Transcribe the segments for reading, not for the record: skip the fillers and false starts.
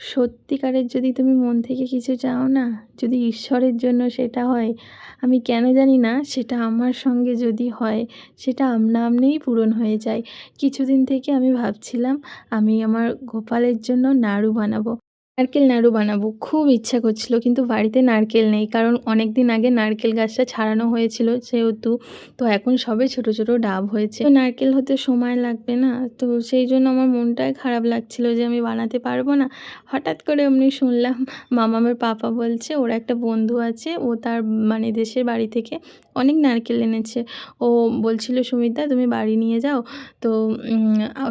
সত্যিকারের যদি তুমি মন থেকে কিছু চাও না, যদি ঈশ্বরের জন্য সেটা হয়, আমি কেন জানি না সেটা আমার সঙ্গে যদি হয়, সেটা আপনা আপনিই পূরণ হয়ে যায়। কিছুদিন থেকে আমি ভাবছিলাম আমি আমার গোপালের জন্য নাড়ু বানাবো। নারকেল নাড়ু বানাবো। খুব ইচ্ছা করছিল কিন্তু বাড়িতে নারকেল নেই। কারণ অনেক দিন আগে নারকেল গাছটা ছাড়ানো হয়েছিল সেহেতু। তো এখন সবে ছোট, ছোট ডাব হয়েছে। তো নারকেল হতে সময় লাগবে না? তো সেই জন্য আমার মনটাই খারাপ লাগছিল যে আমি বানাতে পারবো না। হঠাৎ করে এমনি শুনলাম মামামের পাপা বলছে ওর একটা বন্ধু আছে, ও তার মানে দেশের বাড়ি থেকে অনেক নারকেল এনেছে। ও বলছিল, "সুমিতা তুমি বাড়ি নিয়ে যাও।" তো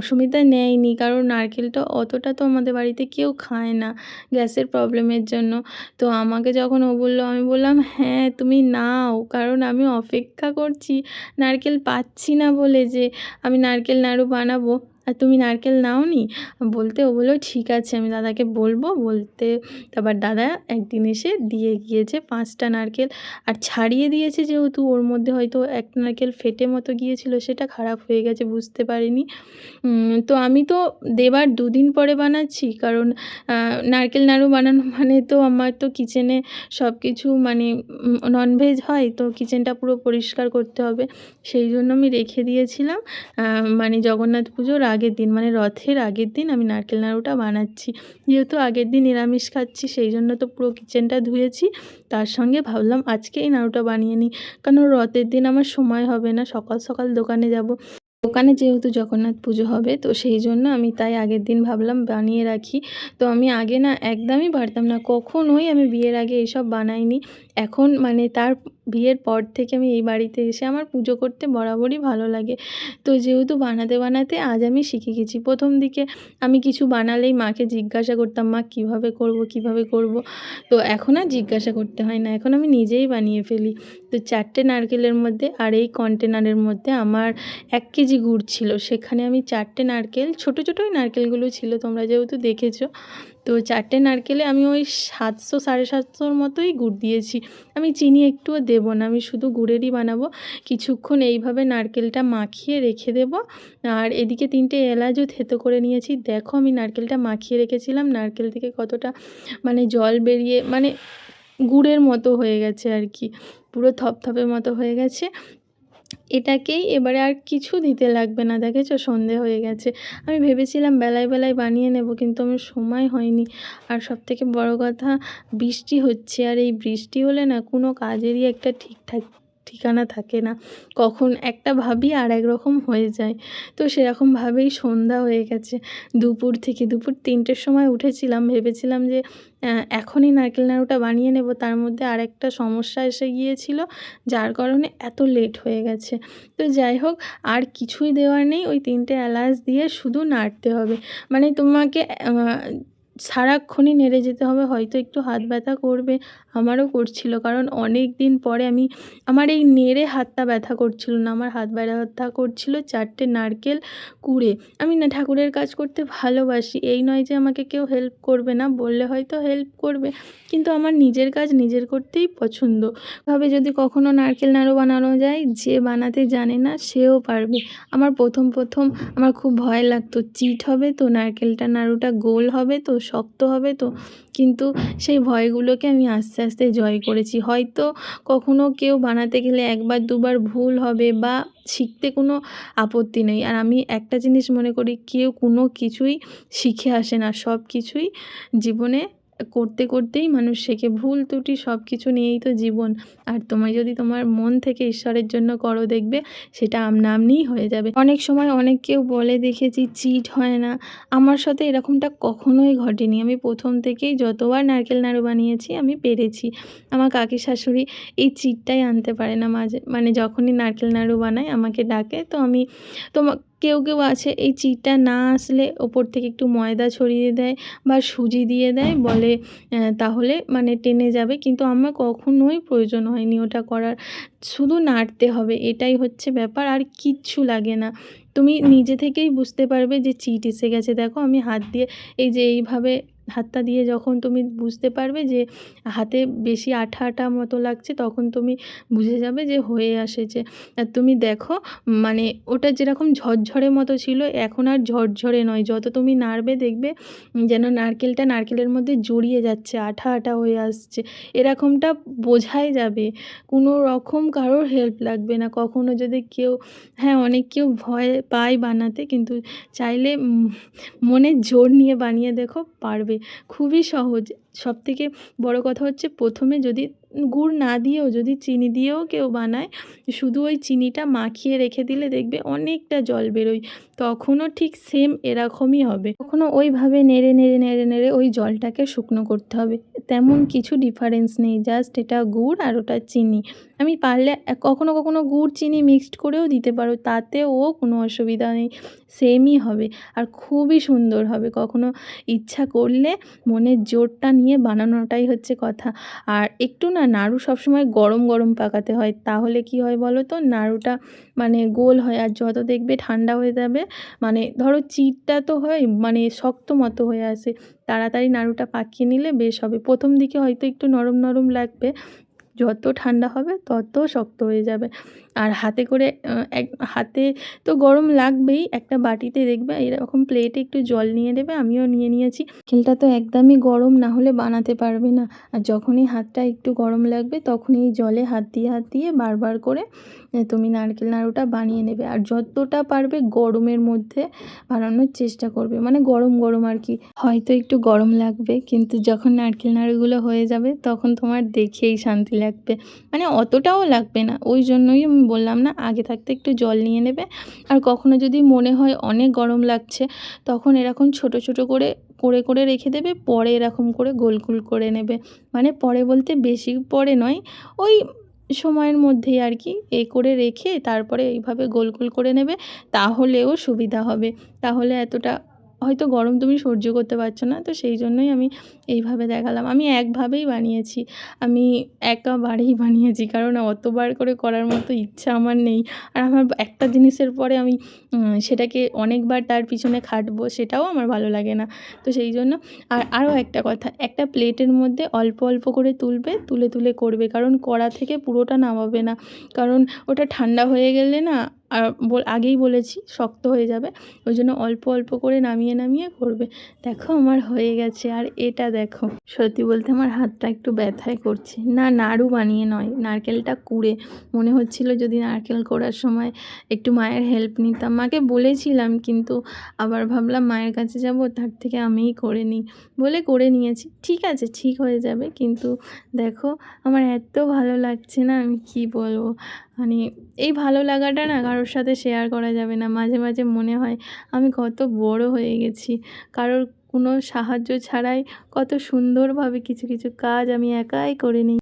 সুমিতা নেয়নি, কারণ নারকেলটা অতটা তো আমাদের বাড়িতে কেউ খায় না গ্যাসের প্রবলেমের জন্য। তো আমাকে যখন ও বলল, আমি বললাম, "হ্যাঁ তুমি নাও, কারণ আমি অপেক্ষা করছি নারকেল পাচ্ছি না বলে যে আমি নারকেল নাড়ু বানাবো। আর তুমি নারকেল নাওনি?" বলতে ও বলল, "ঠিক আছে আমি দাদাকে বলবো।" বলতে তারপর দাদা একদিন এসে দিয়ে গিয়েছে ৫টা নারকেল। আর ছাড়িয়ে দিয়েছে যেহেতু, ওর মধ্যে হয়তো একটা নারকেল ফেটে মতো গিয়েছিল, সেটা খারাপ হয়ে গেছে, বুঝতে পারিনি। তো আমি তো দেবার ২ দিন পরে বানাচ্ছি, কারণ নারকেল নাড়ু বানানো মানে তো আমার তো কিচেনে সব কিছু মানে ননভেজ হয়, তো কিচেনটা পুরো পরিষ্কার করতে হবে। সেই জন্য আমি রেখে দিয়েছিলাম মানে জগন্নাথ পুজোর আগের দিন, মানে রথের আগের দিন আমি নারকেল নাড়ুটা বানাচ্ছি। যেহেতু আগের দিন নিরামিষ খাচ্ছি, সেই জন্য তো পুরো কিচেনটা ধুয়েছি। তার সঙ্গে ভাবলাম আজকে এই নাড়ুটা বানিয়ে নিই, কারণ রথের দিন আমার সময় হবে না, সকাল সকাল দোকানে যাব। দোকানে যেহেতু জগন্নাথ পুজো হবে, তো সেই জন্য আমি তাই আগের দিন ভাবলাম বানিয়ে রাখি। তো আমি আগে না একদমই পারতাম না, কখনোই আমি বিয়ের আগে এসব বানাইনি। এখন মানে তার বিয়ের পর থেকে আমি এই বাড়িতে এসে আমার পুজো করতে বরাবরই ভালো লাগে। তো যেহেতু বানাতে বানাতে আজ আমি শিখে গেছি। প্রথম দিকে আমি কিছু বানালেই মাকে জিজ্ঞাসা করতাম, "মা কীভাবে করব, কীভাবে করব?" তো এখন আর জিজ্ঞাসা করতে হয় না, এখন আমি নিজেই বানিয়ে ফেলি। তো ৪টে নারকেলের মধ্যে আর এই কন্টেনারের মধ্যে আমার ১ কেজি গুড় ছিল। সেখানে আমি ৪টে নারকেল, ছোটো ছোটোই নারকেলগুলো ছিল, তোমরা যেহেতু দেখেছো। তো ৪টে নারকেলে আমি ওই ৭০০ ৭৫০ মতোই গুড় দিয়েছি। আমি চিনি একটুও দেবো না, আমি শুধু গুড়েরই বানাবো। কিছুক্ষণ এইভাবে নারকেলটা মাখিয়ে রেখে দেবো। আর এদিকে ৩টে এলাচও থেঁতো করে নিয়েছি। দেখো আমি নারকেলটা মাখিয়ে রেখেছিলাম, নারকেল থেকে কতটা মানে জল বেরিয়ে মানে গুড়ের মতো হয়ে গেছে আর কি, পুরো থপথপে মতো হয়ে গেছে। এটাকেই এবারে আর কিছু দিতে লাগবে না। দেখেছো সন্ধে হয়ে গেছে। আমি ভেবেছিলাম বেলায় বেলায় বানিয়ে নেব, কিন্তু আমার সময় হয়নি। আর সবথেকে বড় কথা, বৃষ্টি হচ্ছে, আর এই বৃষ্টি হলে না কোনো কাজেরই একটা ঠিকঠাক ঠিকানা থাকে না। কখন একটা ভাবি আর একরকম হয়ে যায়। তো সেরকমভাবেই সন্ধ্যা হয়ে গেছে। দুপুর ৩টের সময় উঠেছিলাম, ভেবেছিলাম যে এখনই নারকেল নাড়ুটা বানিয়ে নেব। তার মধ্যে আরেকটা সমস্যা এসে গিয়েছিল, যার কারণে এত লেট হয়ে গেছে। তো যাই হোক, আর কিছুই দেওয়ার নেই, ওই ৩টে এলাচ দিয়ে শুধু নাড়তে হবে। মানে তোমাকে সারাক্ষণই নেড়ে যেতে হবে। হয়তো একটু হাত ব্যথা করবে, আমারও করছিল, কারণ অনেক দিন পরে আমার এই নেড়ে হাতটা ব্যথা করছিল না, আমার হাত ব্যথা করছিল ৪টে নারকেল কুড়ে। আমি না ঠাকুরের কাজ করতে ভালোবাসি, এই নয় যে আমাকে কেউ হেল্প করবে না, বললে হয়তো হেল্প করবে, কিন্তু আমার নিজের কাজ নিজের করতেই পছন্দ। ভাবে যদি কখনো নারকেল নাড়ু বানানো যায়, যে বানাতে জানে না সেও পারবে। আমার প্রথম আমার খুব ভয় লাগতো, চিট হবে তো, নারকেলটা নাড়ুটা গোল হবে তো, শক্ত হবে তো, কিন্তু সেই ভয়গুলোকে আমি আস্তে আস্তে জয় করেছি। হয়তো কখনো কেউ বানাতে গেলে ১ বার ২ বার ভুল হবে, বা শিখতে কোনো আপত্তি নেই। আর আমি একটা জিনিস মনে করি, কেউ কোনো কিছুই শিখে আসে না, সব কিছুই জীবনে করতে করতেই মানুষ শেখে। ভুল ত্রুটি সব কিছু নিয়েই তো জীবন। আর তোমায় যদি তোমার মন থেকে ঈশ্বরের জন্য করো, দেখবে সেটা আপনা আপনিই হয়ে যাবে। অনেক সময় অনেক কেউ বলে দেখেছি চিট হয় না, আমার সাথে এরকমটা কখনোই ঘটেনি। আমি প্রথম থেকেই যতবার নারকেল নাড়ু বানিয়েছি আমি পেরেছি। আমার কাকি শাশুড়ি এই চিটটাই আনতে পারে না, মানে যখনই নারকেল নাড়ু বানাই আমাকে ডাকে। তো আমি কেউ আছে এই চিটটা না আসলে ওপর থেকে একটু ময়দা ছড়িয়ে দেয় বা সুজি দিয়ে দেয়, বলে তাহলে মানে টেনে যাবে, কিন্তু আমার কখনোই প্রয়োজন হয়নি ওটা করার। শুধু নাড়তে হবে, এটাই হচ্ছে ব্যাপার, আর কিচ্ছু লাগে না। তুমি নিজে থেকেই বুঝতে পারবে যে চিট এসে গেছে। দেখো আমি হাত দিয়ে এই যে এইভাবে হাতটা দিয়ে যখন তুমি বুঝতে পারবে যে হাতে বেশি আঠা আঠা মতো লাগছে, তখন তুমি বুঝে যাবে যে হয়ে আসেছে। আর তুমি দেখো মানে ওটা যেরকম ঝরঝরে মতো ছিল, এখন আর ঝরঝরে নয়। যত তুমি নাড়বে দেখবে যেন নারকেলটা নারকেলের মধ্যে জড়িয়ে যাচ্ছে, আঠা আঠা হয়ে আসছে, এরকমটা বোঝাই যাবে। কোনো রকম কারোর হেল্প লাগবে না। কখনো যদি কেউ, হ্যাঁ অনেক কেউ ভয় পায় বানাতে, কিন্তু চাইলে মনের জোর নিয়ে বানিয়ে দেখো, পারবে। খুবই সহজ। সবথেকে বড় কথা হচ্ছে প্রথমে যদি গুড় না দিয়েও, যদি চিনি দিয়েও কেউ বানায়, শুধু ওই চিনিটা মাখিয়ে রেখে দিলে দেখবে অনেকটা জল বেরোয়। তখনও ঠিক সেম এরকমই হবে। তখনও ওইভাবে নেড়ে নেড়ে নেড়ে নেড়ে ওই জলটাকে শুকনো করতে হবে। তেমন কিছু ডিফারেন্স নেই, জাস্ট এটা গুড় আর ওটা চিনি। আমি পারলে কখনো কখনো গুড় চিনি মিক্সড করেও দিতে পারো, তাতেও কোনো অসুবিধা নেই, সেমই হবে আর খুবই সুন্দর হবে। কখনো ইচ্ছা করলে মনের জোরটা নিয়ে বানানোটাই হচ্ছে কথা। আর একটু না নাড়ু সবসময় গরম গরম পাকাতে হয়, তাহলে কি হয় বলো তো, নাড়ুটা মানে গোল হয়। আর যত দেখবে ঠান্ডা হয়ে যাবে, মানে ধরো চিটটা তো হয় মানে শক্ত মতো হয়ে আসে, তাড়াতাড়ি নাড়ুটা পাকিয়ে নিলে বেশ হবে। প্রথম দিকে হয়তো একটু নরম নরম লাগবে, যত ঠান্ডা হবে তত শক্ত হয়ে যাবে। আর হাতে করে হাতে তো গরম লাগবেই। একটা বাটিতে দেখবে এরকম প্লেটে একটু জল নিয়ে নেবে, আমিও নিয়ে নিয়েছি। নারকেলটা তো একদমই গরম না হলে বানাতে পারবে না। আর যখনই হাতটা একটু গরম লাগবে তখনই জলে হাত দিয়ে বারবার করে তুমি নারকেল নাড়ুটা বানিয়ে নেবে। আর যতটা পারবে গরমের মধ্যে বানানোর চেষ্টা করবে, মানে গরম গরম আর কি। হয়তো একটু গরম লাগবে, কিন্তু যখন নারকেল নাড়ুগুলো হয়ে যাবে তখন তোমার দেখেই শান্তি লাগবে। মানে অতটাও লাগবে না, ওই জন্যই আমি বললাম না, আগে থাকতে একটু জল নিয়ে নেবে। আর কখনো যদি মনে হয় অনেক গরম লাগছে, তখন এরকম ছোট ছোট করে করে করে রেখে দেবে, পরে এরকম করে গোল গোল করে নেবে। মানে পরে বলতে বেশি পরে নয়, ওই সময়ের মধ্যেই আর কি, করে রেখে তারপরে এইভাবে গোল গোল করে নেবে, তাহলেও সুবিধা হবে। তাহলে এতটা হয়তো গরম তুমি সহ্য করতে পারছো না, তো সেই জন্যই আমি এইভাবে দেখালাম। আমি একভাবেই বানিয়েছি, আমি একাবারেই বানিয়েছি, কারণ অতবার করে করার মতো ইচ্ছা আমার নেই। আর আমার একটা জিনিসের পরে আমি সেটাকে অনেকবার তার পিছনে খাটবো, সেটাও আমার ভালো লাগে না। তো সেই জন্য আরও একটা কথা, একটা প্লেটের মধ্যে অল্প অল্প করে তুলবে, তুলে তুলে করবে, কারণ কড়া থেকে পুরোটা নামাবে না, কারণ ওটা ঠান্ডা হয়ে গেলে না, আর আগেই বলেছি শক্ত হয়ে যাবে। ওই জন্য অল্প অল্প করে নামিয়ে নামিয়ে করবে। দেখো আমার হয়ে গেছে। আর এটা দেখো, সত্যি বলতে আমার হাতটা একটু ব্যথাই করছে, না নাড়ু বানিয়ে নয়, নারকেলটা কুড়ে। মনে হচ্ছিল যদি নারকেল কোড়ার সময় একটু মায়ের হেল্প নিতাম, মাকে বলেছিলাম, কিন্তু আবার ভাবলাম মায়ের কাছে যাব, তার থেকে আমিই করে নিই বলে করে নিয়েছি। ঠিক আছে, ঠিক হয়ে যাবে। কিন্তু দেখো আমার এত ভালো লাগছে না, আমি কি বলবো। মানে এই ভালো লাগাটা না কারোর সাথে শেয়ার করা যাবে না। মাঝে মাঝে মনে হয় আমি কত বড় হয়ে গেছি, কারোর কোনো সাহায্য ছাড়াই কত সুন্দরভাবে কিছু কিছু কাজ আমি একাই করে নিই।